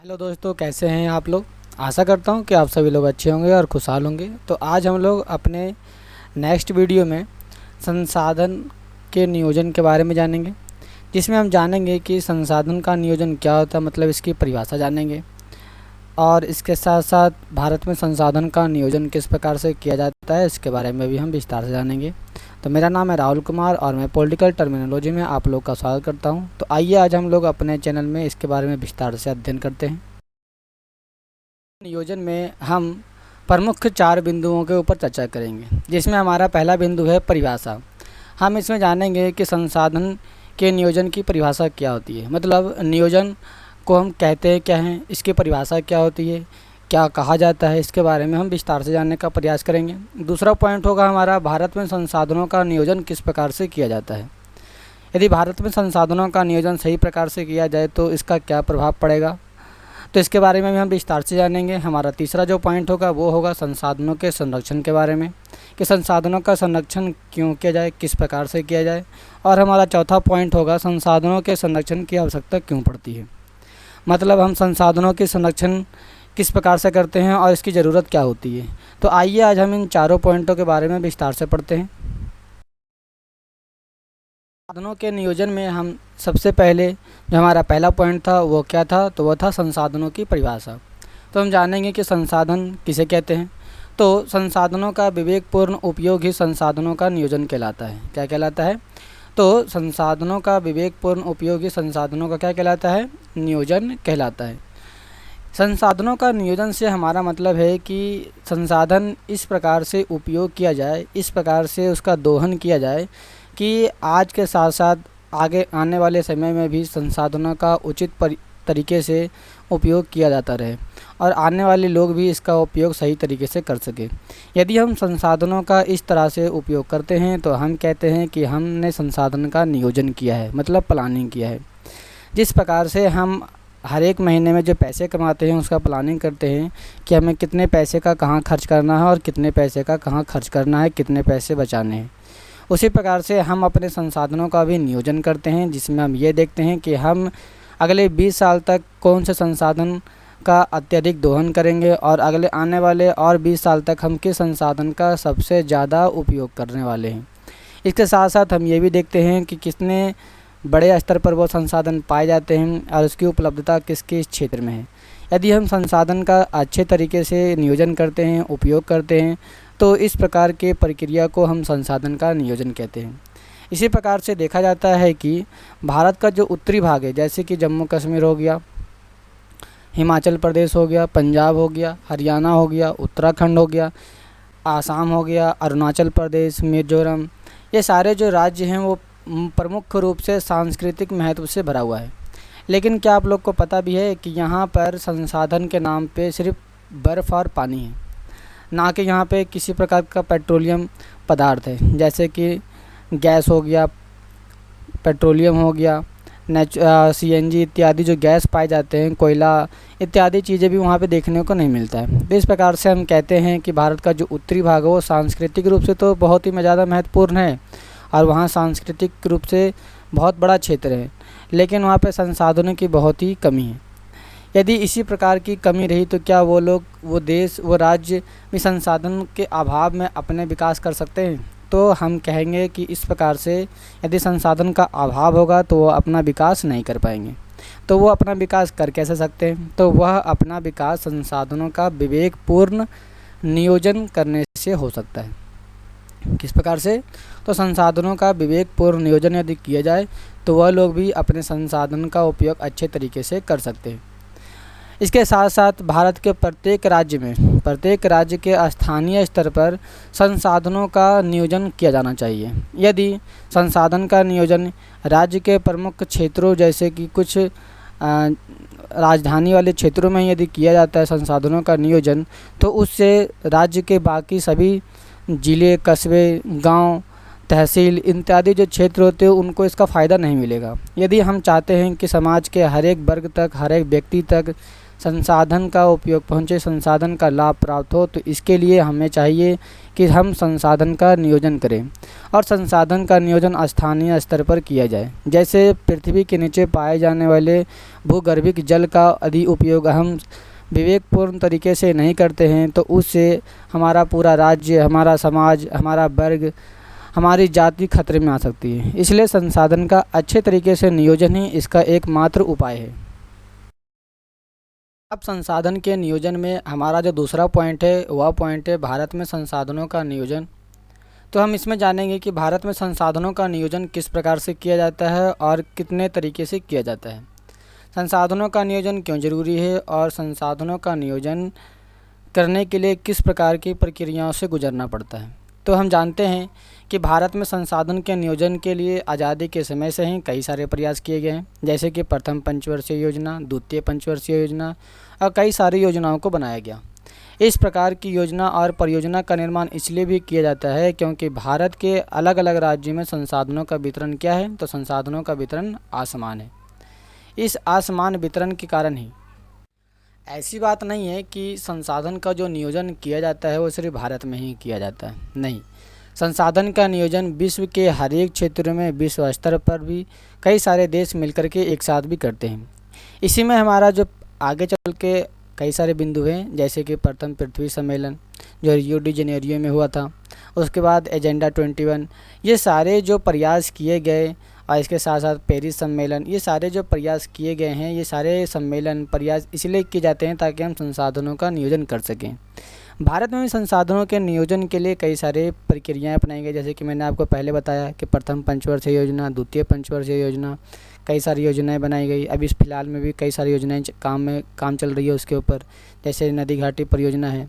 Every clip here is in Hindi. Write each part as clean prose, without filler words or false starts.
हेलो दोस्तों, कैसे हैं आप लोग। आशा करता हूं कि आप सभी लोग अच्छे होंगे और खुशहाल होंगे। तो आज हम लोग अपने नेक्स्ट वीडियो में संसाधन के नियोजन के बारे में जानेंगे, जिसमें हम जानेंगे कि संसाधन का नियोजन क्या होता है, मतलब इसकी परिभाषा जानेंगे। और इसके साथ साथ भारत में संसाधन का नियोजन किस प्रकार से किया जाता है, इसके बारे में भी हम विस्तार से जानेंगे। तो मेरा नाम है राहुल कुमार और मैं पॉलिटिकल टर्मिनोलॉजी में आप लोग का स्वागत करता हूं। तो आइए आज हम लोग अपने चैनल में इसके बारे में विस्तार से अध्ययन करते हैं। नियोजन में हम प्रमुख 4 बिंदुओं के ऊपर चर्चा करेंगे, जिसमें हमारा पहला बिंदु है परिभाषा। हम इसमें जानेंगे कि संसाधन के नियोजन की परिभाषा क्या होती है, मतलब नियोजन को हम कहते हैं क्या हैं, इसकी परिभाषा क्या होती है, क्या कहा जाता है, इसके बारे में हम विस्तार से जानने का प्रयास करेंगे। दूसरा पॉइंट होगा हमारा, भारत में संसाधनों का नियोजन किस प्रकार से किया जाता है। यदि भारत में संसाधनों का नियोजन सही प्रकार से किया जाए तो इसका क्या प्रभाव पड़ेगा, तो इसके बारे में भी हम विस्तार से जानेंगे। हमारा तीसरा जो पॉइंट होगा वो होगा संसाधनों के संरक्षण के बारे में, कि संसाधनों का संरक्षण क्यों किया जाए, किस प्रकार से किया जाए। और हमारा चौथा पॉइंट होगा संसाधनों के संरक्षण की आवश्यकता क्यों पड़ती है, मतलब हम संसाधनों के संरक्षण किस प्रकार से करते हैं और इसकी ज़रूरत क्या होती है। तो आइए आज हम इन चारों पॉइंटों के बारे में विस्तार से पढ़ते हैं। संसाधनों के नियोजन में हम सबसे पहले जो हमारा पहला पॉइंट था वो क्या था, तो वह था संसाधनों की परिभाषा। तो हम जानेंगे कि संसाधन किसे कहते हैं। तो संसाधनों का विवेकपूर्ण उपयोग ही संसाधनों का नियोजन कहलाता है। क्या कहलाता है, तो संसाधनों का विवेकपूर्ण उपयोग ही संसाधनों का क्या कहलाता है, नियोजन कहलाता है। संसाधनों का नियोजन से हमारा मतलब है कि संसाधन इस प्रकार से उपयोग किया जाए, इस प्रकार से उसका दोहन किया जाए कि आज के साथ साथ आगे आने वाले समय में भी संसाधनों का उचित तरीके से उपयोग किया जाता रहे और आने वाले लोग भी इसका उपयोग सही तरीके से कर सकें। यदि हम संसाधनों का इस तरह से उपयोग करते हैं तो हम कहते हैं कि हमने संसाधन का नियोजन किया है, मतलब प्लानिंग किया है। जिस प्रकार से हम हर एक महीने में जो पैसे कमाते हैं उसका प्लानिंग करते हैं कि हमें कितने पैसे का कहाँ खर्च करना है और कितने पैसे का कहाँ खर्च करना है, कितने पैसे बचाने हैं, उसी प्रकार से हम अपने संसाधनों का भी नियोजन करते हैं, जिसमें हम ये देखते हैं कि हम अगले 20 साल तक कौन से संसाधन का अत्यधिक दोहन करेंगे और अगले आने वाले और 20 साल तक हम किस संसाधन का सबसे ज़्यादा उपयोग करने वाले हैं। इसके साथ साथ हम ये भी देखते हैं कि कितने बड़े स्तर पर वो संसाधन पाए जाते हैं और उसकी उपलब्धता किस किस क्षेत्र में है। यदि हम संसाधन का अच्छे तरीके से नियोजन करते हैं, उपयोग करते हैं, तो इस प्रकार के प्रक्रिया को हम संसाधन का नियोजन कहते हैं। इसी प्रकार से देखा जाता है कि भारत का जो उत्तरी भाग है, जैसे कि जम्मू कश्मीर हो गया, हिमाचल प्रदेश हो गया, पंजाब हो गया, हरियाणा हो गया, उत्तराखंड हो गया, आसाम हो गया, अरुणाचल प्रदेश, मिजोरम, ये सारे जो राज्य हैं वो प्रमुख रूप से सांस्कृतिक महत्व से भरा हुआ है। लेकिन क्या आप लोग को पता भी है कि यहाँ पर संसाधन के नाम पे सिर्फ बर्फ़ और पानी है, ना कि यहाँ पे किसी प्रकार का पेट्रोलियम पदार्थ है, जैसे कि गैस हो गया, पेट्रोलियम हो गया, सीएनजी इत्यादि जो गैस पाए जाते हैं, कोयला इत्यादि चीज़ें भी वहाँ पे देखने को नहीं मिलता है। तो इस प्रकार से हम कहते हैं कि भारत का जो उत्तरी भाग है वो सांस्कृतिक रूप से तो बहुत ही ज़्यादा महत्वपूर्ण है और वहाँ सांस्कृतिक रूप से बहुत बड़ा क्षेत्र है, लेकिन वहाँ पे संसाधनों की बहुत ही कमी है। यदि इसी प्रकार की कमी रही तो क्या वो लोग, वो देश, वो राज्य भी संसाधन के अभाव में अपने विकास कर सकते हैं? तो हम कहेंगे कि इस प्रकार से यदि संसाधन का अभाव होगा तो वो अपना विकास नहीं कर पाएंगे। तो वो अपना विकास कर कैसे सकते हैं, तो वह अपना विकास संसाधनों का विवेकपूर्ण नियोजन करने से हो सकता है। किस प्रकार से, तो संसाधनों का विवेकपूर्ण नियोजन यदि किया जाए तो वह लोग भी अपने संसाधन का उपयोग अच्छे तरीके से कर सकते हैं। इसके साथ साथ भारत के प्रत्येक राज्य के स्थानीय स्तर पर संसाधनों का नियोजन किया जाना चाहिए। यदि संसाधन का नियोजन राज्य के प्रमुख क्षेत्रों, जैसे कि कुछ राजधानी वाले क्षेत्रों में यदि किया जाता है संसाधनों का नियोजन, तो उससे राज्य के बाकी सभी ज़िले, कस्बे, गांव, तहसील इत्यादि जो क्षेत्र होते हैं उनको इसका फ़ायदा नहीं मिलेगा। यदि हम चाहते हैं कि समाज के हर एक वर्ग तक, हर एक व्यक्ति तक संसाधन का उपयोग पहुँचे, संसाधन का लाभ प्राप्त हो, तो इसके लिए हमें चाहिए कि हम संसाधन का नियोजन करें और संसाधन का नियोजन स्थानीय स्तर पर किया जाए। जैसे पृथ्वी के नीचे पाए जाने वाले भूगर्भिक जल का अधिक उपयोग हम विवेकपूर्ण तरीके से नहीं करते हैं, तो उससे हमारा पूरा राज्य, हमारा समाज, हमारा वर्ग, हमारी जाति खतरे में आ सकती है। इसलिए संसाधन का अच्छे तरीके से नियोजन ही इसका एकमात्र उपाय है। अब संसाधन के नियोजन में हमारा जो दूसरा पॉइंट है वह पॉइंट है भारत में संसाधनों का नियोजन। तो हम इसमें जानेंगे कि भारत में संसाधनों का नियोजन किस प्रकार से किया जाता है और कितने तरीके से किया जाता है। संसाधनों का नियोजन क्यों ज़रूरी है और संसाधनों का नियोजन करने के लिए किस प्रकार की प्रक्रियाओं से गुजरना पड़ता है। तो हम जानते हैं कि भारत में संसाधन के नियोजन के लिए आज़ादी के समय से ही कई सारे प्रयास किए गए हैं, जैसे कि प्रथम पंचवर्षीय योजना, द्वितीय पंचवर्षीय योजना और कई सारी योजनाओं को बनाया गया। इस प्रकार की योजना और परियोजना का निर्माण इसलिए भी किया जाता है क्योंकि भारत के अलग अलग राज्यों में संसाधनों का वितरण क्या है, तो संसाधनों का वितरण असमान है। इस असमान वितरण के कारण ही ऐसी बात नहीं है कि संसाधन का जो नियोजन किया जाता है वो सिर्फ भारत में ही किया जाता है, नहीं। संसाधन का नियोजन विश्व के हर एक क्षेत्र में विश्व स्तर पर भी कई सारे देश मिलकर के एक साथ भी करते हैं। इसी में हमारा जो आगे चल के कई सारे बिंदु हैं, जैसे कि प्रथम पृथ्वी सम्मेलन जो रियो डी जेनेरियो में हुआ था, उसके बाद एजेंडा 21, ये सारे जो प्रयास किए गए और इसके साथ साथ पेरिस सम्मेलन, ये सारे जो प्रयास किए गए हैं, ये सारे सम्मेलन प्रयास इसलिए किए जाते हैं ताकि हम संसाधनों का नियोजन कर सकें। भारत में भी संसाधनों के नियोजन के लिए कई सारे प्रक्रियाएं अपनाई गई, जैसे कि मैंने आपको पहले बताया कि प्रथम पंचवर्षीय योजना, द्वितीय पंचवर्षीय योजना, कई सारी योजनाएं बनाई गई। अभी इस फिलहाल में भी कई सारी योजनाएं काम चल रही है उसके ऊपर, जैसे नदी घाटी परियोजना है,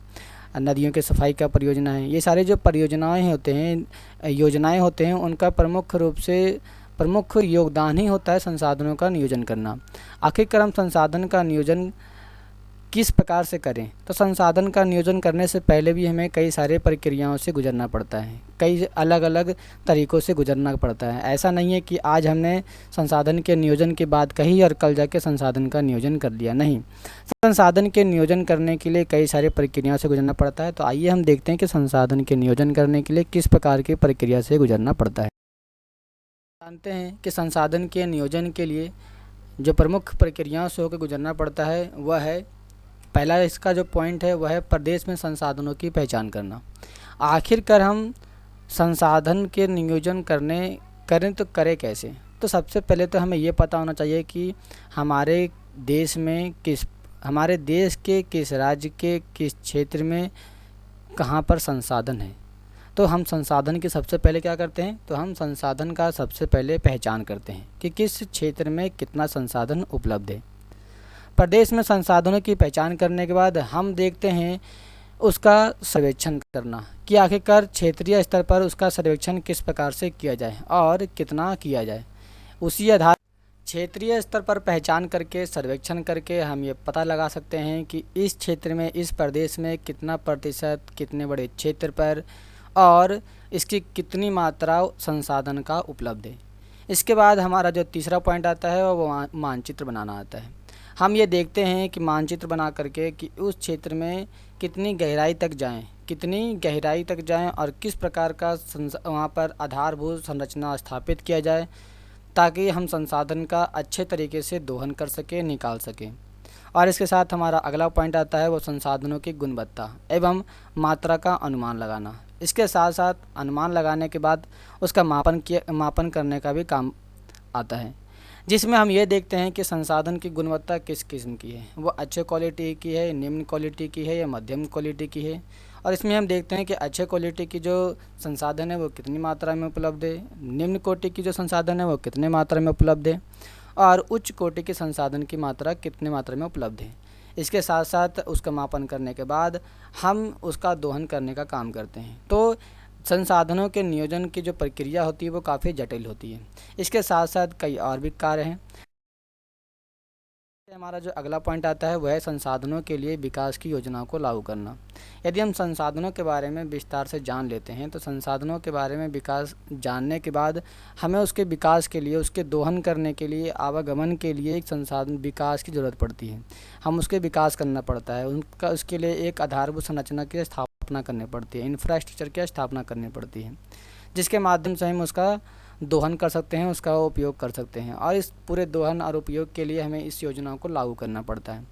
नदियों के सफाई का परियोजना है। ये सारे जो परियोजनाएं होते हैं, योजनाएं होते हैं, उनका प्रमुख योगदान ही होता है संसाधनों का नियोजन करना। आखिरकार हम संसाधन का नियोजन किस प्रकार से करें, तो संसाधन का नियोजन करने से पहले भी हमें कई सारे प्रक्रियाओं से गुजरना पड़ता है, कई अलग अलग तरीक़ों से गुजरना पड़ता है। ऐसा नहीं है कि आज हमने संसाधन के नियोजन की बात कही और कल जाके संसाधन का नियोजन कर लिया, नहीं। संसाधन के नियोजन करने के लिए कई सारे प्रक्रियाओं से गुजरना पड़ता है। तो आइए हम देखते हैं कि संसाधन के नियोजन करने के लिए किस प्रकार की प्रक्रिया से गुजरना पड़ता है। जानते हैं कि संसाधन के नियोजन के लिए जो प्रमुख प्रक्रियाओं से होकर गुजरना पड़ता है वह है, पहला इसका जो पॉइंट है वह है प्रदेश में संसाधनों की पहचान करना। आखिरकार हम संसाधन के नियोजन करें तो करें कैसे। तो सबसे पहले तो हमें ये पता होना चाहिए कि हमारे देश के किस राज्य के किस क्षेत्र में कहाँ पर संसाधन है। तो हम संसाधन की सबसे पहले क्या करते हैं, तो हम संसाधन का सबसे पहले पहचान करते हैं कि किस क्षेत्र में कितना संसाधन उपलब्ध है। प्रदेश में संसाधनों की पहचान करने के बाद हम देखते हैं उसका सर्वेक्षण करना कि आखिरकार क्षेत्रीय स्तर पर उसका सर्वेक्षण किस प्रकार से किया जाए और कितना किया जाए। उसी आधार क्षेत्रीय स्तर पर पहचान करके, सर्वेक्षण करके हम ये पता लगा सकते हैं कि इस क्षेत्र में, इस प्रदेश में कितना प्रतिशत, कितने बड़े क्षेत्र पर और इसकी कितनी मात्रा संसाधन का उपलब्ध है। इसके बाद हमारा जो तीसरा पॉइंट आता है वो मानचित्र बनाना आता है। हम ये देखते हैं कि मानचित्र बना करके कि उस क्षेत्र में कितनी गहराई तक जाएं और किस प्रकार का वहाँ पर आधारभूत संरचना स्थापित किया जाए ताकि हम संसाधन का अच्छे तरीके से दोहन कर सकें, निकाल सकें। और इसके साथ हमारा अगला पॉइंट आता है वो संसाधनों की गुणवत्ता एवं मात्रा का अनुमान लगाना। इसके साथ साथ अनुमान लगाने के बाद उसका मापन करने का भी काम आता है, जिसमें हम ये देखते हैं कि संसाधन की गुणवत्ता किस किस्म की है, वो अच्छे क्वालिटी की है, निम्न क्वालिटी की है या मध्यम क्वालिटी की है। और इसमें हम देखते हैं कि अच्छे क्वालिटी की जो संसाधन है वो कितनी मात्रा में उपलब्ध है, निम्न कोटि की जो संसाधन है वो कितने मात्रा में उपलब्ध है और उच्च कोटि के संसाधन की मात्रा कितने मात्रा में उपलब्ध है। इसके साथ साथ उसका मापन करने के बाद हम उसका दोहन करने का काम करते हैं। तो संसाधनों के नियोजन की जो प्रक्रिया होती है वो काफ़ी जटिल होती है। इसके साथ साथ कई और भी कार्य हैं। हमारा जो अगला पॉइंट आता है वह है संसाधनों के लिए विकास की योजनाओं को लागू करना। यदि हम संसाधनों के बारे में विस्तार से जान लेते हैं तो संसाधनों के बारे में विकास जानने के बाद हमें उसके विकास के लिए, उसके दोहन करने के लिए, आवागमन के लिए एक संसाधन विकास की ज़रूरत पड़ती है। हम उसके विकास करना पड़ता है, उनका उसके लिए एक आधारभूत संरचना की स्थापना करनी पड़ती है, इंफ्रास्ट्रक्चर की स्थापना करनी पड़ती है, जिसके माध्यम से हम उसका दोहन कर सकते हैं, उसका उपयोग कर सकते हैं। और इस पूरे दोहन और उपयोग के लिए हमें इस योजनाओं को लागू करना पड़ता है।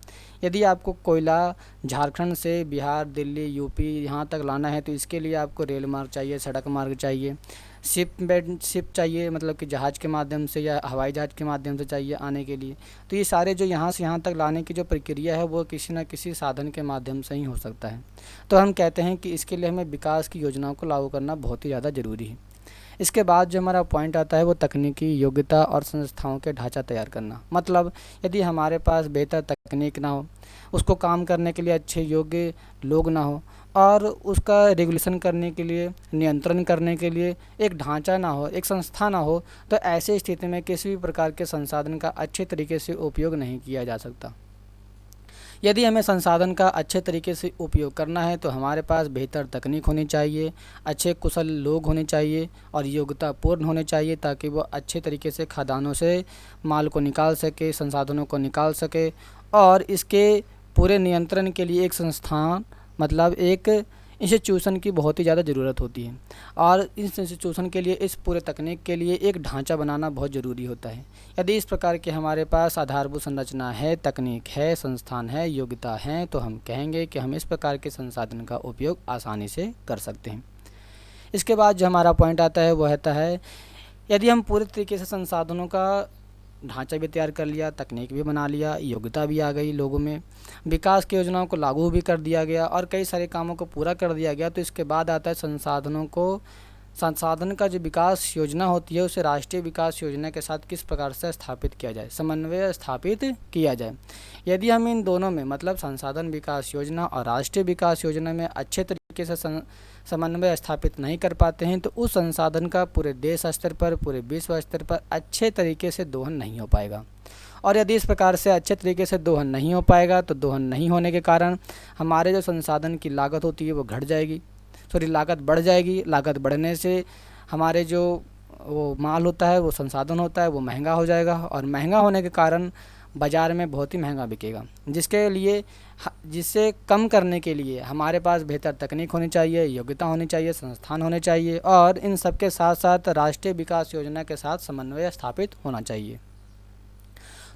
यदि आपको कोयला झारखंड से बिहार, दिल्ली, यूपी यहाँ तक लाना है तो इसके लिए आपको रेल मार्ग चाहिए, सड़क मार्ग चाहिए, शिप चाहिए, मतलब कि जहाज़ के माध्यम से या हवाई जहाज़ के माध्यम से चाहिए आने के लिए। तो ये सारे जो यहाँ से यहाँ तक लाने की जो प्रक्रिया है वो किसी न किसी साधन के माध्यम से ही हो सकता है। तो हम कहते हैं कि इसके लिए हमें विकास की योजनाओं को लागू करना बहुत ही ज़्यादा ज़रूरी है। इसके बाद जो हमारा पॉइंट आता है वो तकनीकी योग्यता और संस्थाओं के ढांचा तैयार करना। मतलब यदि हमारे पास बेहतर तकनीक ना हो, उसको काम करने के लिए अच्छे योग्य लोग ना हो और उसका रेगुलेशन करने के लिए, नियंत्रण करने के लिए एक ढांचा ना हो, एक संस्था ना हो, तो ऐसी स्थिति में किसी भी प्रकार के संसाधन का अच्छे तरीके से उपयोग नहीं किया जा सकता। यदि हमें संसाधन का अच्छे तरीके से उपयोग करना है तो हमारे पास बेहतर तकनीक होनी चाहिए, अच्छे कुशल लोग होने चाहिए और योग्यतापूर्ण होने चाहिए, ताकि वो अच्छे तरीके से खदानों से माल को निकाल सके, संसाधनों को निकाल सके। और इसके पूरे नियंत्रण के लिए एक संस्थान, मतलब एक इंस्टीट्यूशन की बहुत ही ज़्यादा ज़रूरत होती है। और इस इंस्टीट्यूशन के लिए, इस पूरे तकनीक के लिए एक ढांचा बनाना बहुत ज़रूरी होता है। यदि इस प्रकार के हमारे पास आधारभूत संरचना है, तकनीक है, संस्थान है, योग्यता है, तो हम कहेंगे कि हम इस प्रकार के संसाधन का उपयोग आसानी से कर सकते हैं। इसके बाद जो हमारा पॉइंट आता है वह आता है, यदि हम पूरे तरीके से संसाधनों का ढांचा भी तैयार कर लिया, तकनीक भी बना लिया, योग्यता भी आ गई लोगों में, विकास की योजनाओं को लागू भी कर दिया गया और कई सारे कामों को पूरा कर दिया गया, तो इसके बाद आता है संसाधन का जो विकास योजना होती है उसे राष्ट्रीय विकास योजना के साथ किस प्रकार से स्थापित किया जाए, समन्वय स्थापित किया जाए। यदि हम इन दोनों में, मतलब संसाधन विकास योजना और राष्ट्रीय विकास योजना में अच्छे तरीके से समन्वय स्थापित नहीं कर पाते हैं तो उस संसाधन का पूरे देश स्तर पर, पूरे विश्व स्तर पर अच्छे तरीके से दोहन नहीं हो पाएगा। और यदि इस प्रकार से अच्छे तरीके से दोहन नहीं हो पाएगा तो दोहन नहीं होने के कारण हमारे जो संसाधन की लागत होती है वो घट जाएगी, लागत बढ़ जाएगी। लागत बढ़ने से हमारे जो वो माल होता है, वो संसाधन होता है, वो महंगा हो जाएगा और महंगा होने के कारण बाज़ार में बहुत ही महंगा बिकेगा, जिससे कम करने के लिए हमारे पास बेहतर तकनीक होनी चाहिए, योग्यता होनी चाहिए, संस्थान होने चाहिए और इन सब के साथ साथ राष्ट्रीय विकास योजना के साथ समन्वय स्थापित होना चाहिए।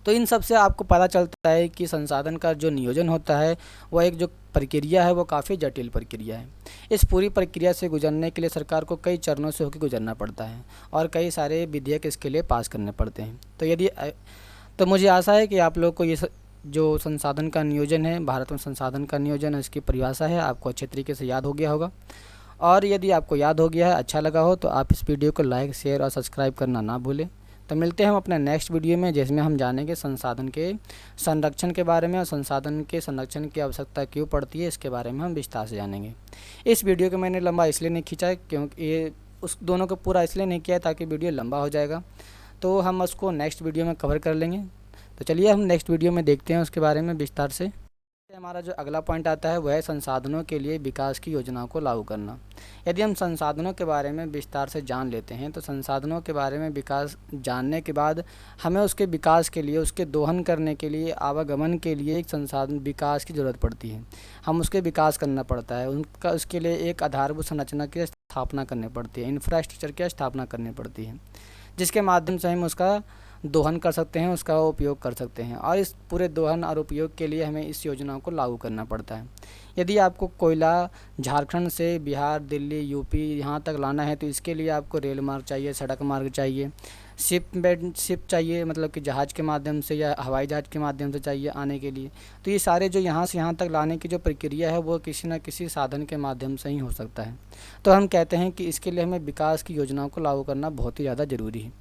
तो इन सब से आपको पता चलता है कि संसाधन का जो नियोजन होता है वह एक जो प्रक्रिया है वो काफ़ी जटिल प्रक्रिया है। इस पूरी प्रक्रिया से गुजरने के लिए सरकार को कई चरणों से होकर गुजरना पड़ता है और कई सारे विधेयक इसके लिए पास करने पड़ते हैं। तो मुझे आशा है कि आप लोग को जो संसाधन का नियोजन है, भारत में संसाधन का नियोजन, इसकी परिभाषा है, आपको अच्छे तरीके से याद हो गया होगा। और यदि आपको याद हो गया है, अच्छा लगा हो, तो आप इस वीडियो को लाइक, शेयर और सब्सक्राइब करना ना भूलें। तो मिलते हैं हम अपने नेक्स्ट वीडियो में, जिसमें हम जानेंगे संसाधन के संरक्षण के बारे में और संसाधन के संरक्षण की आवश्यकता क्यों पड़ती है, इसके बारे में हम विस्तार से जानेंगे। इस वीडियो को मैंने लंबा इसलिए नहीं खींचा है क्योंकि ये उस दोनों को पूरा इसलिए नहीं किया ताकि वीडियो लंबा हो जाएगा, तो हम उसको नेक्स्ट वीडियो में कवर कर लेंगे। तो चलिए हम नेक्स्ट वीडियो में देखते हैं उसके बारे में विस्तार से। हमारा जो अगला पॉइंट आता है वह है संसाधनों के लिए विकास की योजनाओं को लागू करना। यदि हम संसाधनों के बारे में विस्तार से जान लेते हैं तो संसाधनों के बारे में विकास जानने के बाद हमें उसके विकास के लिए, उसके दोहन करने के लिए, आवागमन के लिए एक संसाधन विकास की ज़रूरत पड़ती है। हम उसके विकास करना पड़ता है, उसके लिए एक आधारभूत संरचना की स्थापना करनी पड़ती है, इंफ्रास्ट्रक्चर की स्थापना करनी पड़ती है, जिसके माध्यम से हम उसका दोहन कर सकते हैं, उसका उपयोग कर सकते हैं। और इस पूरे दोहन और उपयोग के लिए हमें इस योजनाओं को लागू करना पड़ता है। यदि आपको कोयला झारखंड से बिहार, दिल्ली, यूपी यहाँ तक लाना है तो इसके लिए आपको रेल मार्ग चाहिए, सड़क मार्ग चाहिए, शिप चाहिए, मतलब कि जहाज़ के माध्यम से या हवाई जहाज़ के माध्यम से चाहिए आने के लिए। तो ये सारे जो यहाँ से यहाँ तक लाने की जो प्रक्रिया है वो किसी न किसी साधन के माध्यम से ही हो सकता है। तो हम कहते हैं कि इसके लिए हमें विकास की योजनाओं को लागू करना बहुत ही ज़्यादा ज़रूरी है।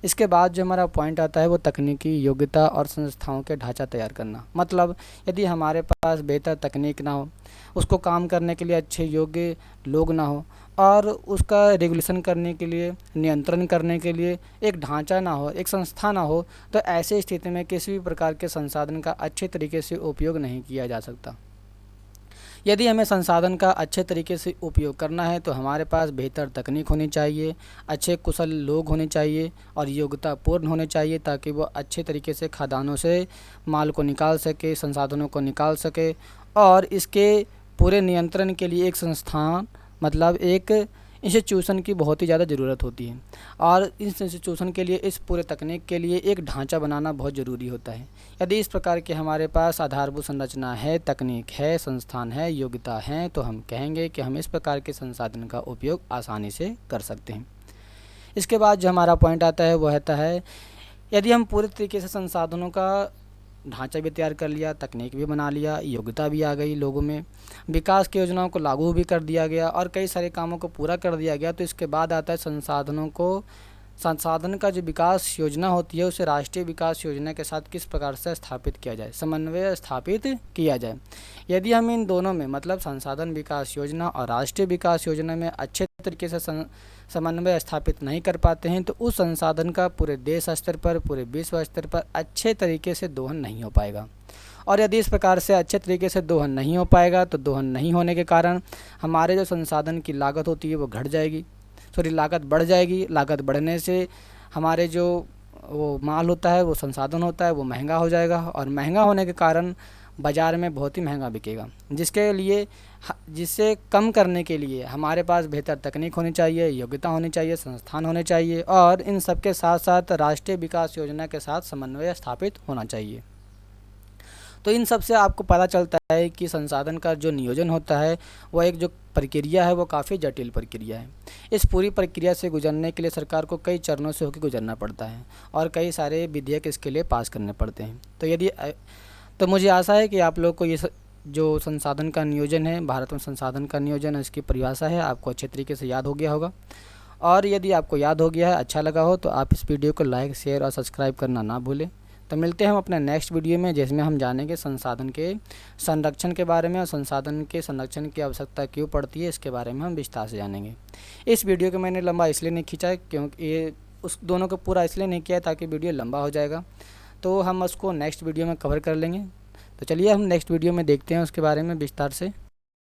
इसके बाद जो हमारा पॉइंट आता है वो तकनीकी योग्यता और संस्थाओं के ढांचा तैयार करना। मतलब यदि हमारे पास बेहतर तकनीक ना हो, उसको काम करने के लिए अच्छे योग्य लोग ना हो और उसका रेगुलेशन करने के लिए, नियंत्रण करने के लिए एक ढांचा ना हो, एक संस्था ना हो, तो ऐसी स्थिति में किसी भी प्रकार के संसाधन का अच्छे तरीके से उपयोग नहीं किया जा सकता। यदि हमें संसाधन का अच्छे तरीके से उपयोग करना है तो हमारे पास बेहतर तकनीक होनी चाहिए, अच्छे कुशल लोग होने चाहिए और योग्यता पूर्ण होने चाहिए, ताकि वो अच्छे तरीके से खदानों से माल को निकाल सके, संसाधनों को निकाल सके। और इसके पूरे नियंत्रण के लिए एक संस्थान, मतलब एक इंस्टीट्यूशन की बहुत ही ज़्यादा ज़रूरत होती है। और इस इंस्टीट्यूशन के लिए, इस पूरे तकनीक के लिए एक ढांचा बनाना बहुत ज़रूरी होता है। यदि इस प्रकार के हमारे पास आधारभूत संरचना है, तकनीक है, संस्थान है, योग्यता है, तो हम कहेंगे कि हम इस प्रकार के संसाधन का उपयोग आसानी से कर सकते हैं। इसके बाद जो हमारा पॉइंट आता है वह आता है, यदि हम पूरे तरीके से संसाधनों का ढांचा भी तैयार कर लिया, तकनीक भी बना लिया, योग्यता भी आ गई लोगों में, विकास की योजनाओं को लागू भी कर दिया गया और कई सारे कामों को पूरा कर दिया गया, तो इसके बाद आता है संसाधन का जो विकास योजना होती है उसे राष्ट्रीय विकास योजना के साथ किस प्रकार से स्थापित किया जाए, समन्वय स्थापित किया जाए। यदि हम इन दोनों में, मतलब संसाधन विकास योजना और राष्ट्रीय विकास योजना में अच्छे तरीके से समन्वय स्थापित नहीं कर पाते हैं तो उस संसाधन का पूरे देश स्तर पर, पूरे विश्व स्तर पर अच्छे तरीके से दोहन नहीं हो पाएगा। और यदि इस प्रकार से अच्छे तरीके से दोहन नहीं हो पाएगा तो दोहन नहीं होने के कारण हमारे जो संसाधन की लागत होती है वो घट जाएगी, लागत बढ़ जाएगी। लागत बढ़ने से हमारे जो वो माल होता है, वो संसाधन होता है, वो महंगा हो जाएगा और महंगा होने के कारण बाज़ार में बहुत ही महंगा बिकेगा, जिससे कम करने के लिए हमारे पास बेहतर तकनीक होनी चाहिए, योग्यता होनी चाहिए, संस्थान होने चाहिए और इन सब के साथ साथ राष्ट्रीय विकास योजना के साथ समन्वय स्थापित होना चाहिए। तो इन सब से आपको पता चलता है कि संसाधन का जो नियोजन होता है वह एक जो प्रक्रिया है वो काफ़ी जटिल प्रक्रिया है। इस पूरी प्रक्रिया से गुजरने के लिए सरकार को कई चरणों से होकर गुजरना पड़ता है और कई सारे विधेयक इसके लिए पास करने पड़ते हैं। तो मुझे आशा है कि आप लोग को ये जो संसाधन का नियोजन है, भारत में संसाधन का नियोजन, इसकी परिभाषा है, आपको अच्छे तरीके से याद हो गया होगा। और यदि आपको याद हो गया है, अच्छा लगा हो, तो आप इस वीडियो को लाइक, शेयर और सब्सक्राइब करना ना भूलें। तो मिलते हैं हम अपने नेक्स्ट वीडियो में, जिसमें हम जानेंगे संसाधन के संरक्षण के बारे में और संसाधन के संरक्षण की आवश्यकता क्यों पड़ती है, इसके बारे में हम विस्तार से जानेंगे। इस वीडियो को मैंने लंबा इसलिए नहीं खींचा क्योंकि ये उस दोनों को पूरा इसलिए नहीं किया ताकि वीडियो लंबा हो जाएगा, तो हम उसको नेक्स्ट वीडियो में कवर कर लेंगे। तो चलिए हम नेक्स्ट वीडियो में देखते हैं उसके बारे में विस्तार से।